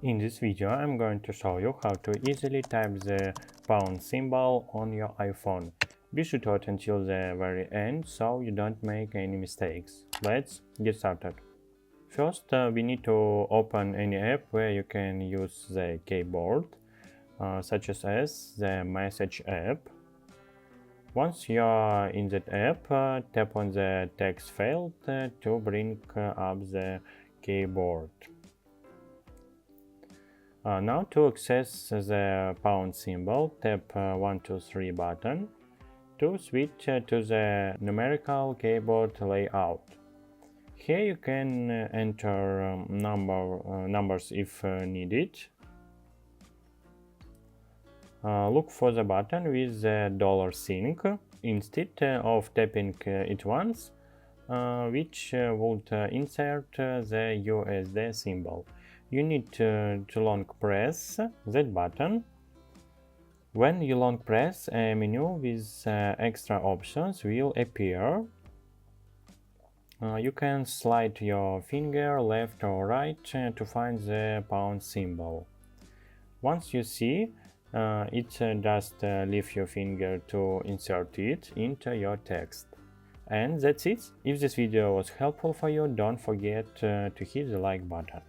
In this video I'm going to show you how to easily type the pound symbol on your iPhone. Be sure to wait until the very end so you don't make any mistakes. Let's get started. First, we need to open any app where you can use the keyboard, such as the Message app. Once you are in that app, tap on the text field to bring up the keyboard. Now to access the pound symbol, tap 1, 2, 3 button to switch to the numerical keyboard layout. Here you can enter numbers if needed. Look for the button with the dollar sign instead of tapping it once, which would insert the USD symbol. You need to long press that button. When you long press, a menu with extra options will appear. You can slide your finger left or right to find the pound symbol. Once you see it, just leave your finger to insert it into your text. And that's it. If this video was helpful for you, don't forget to hit the like button.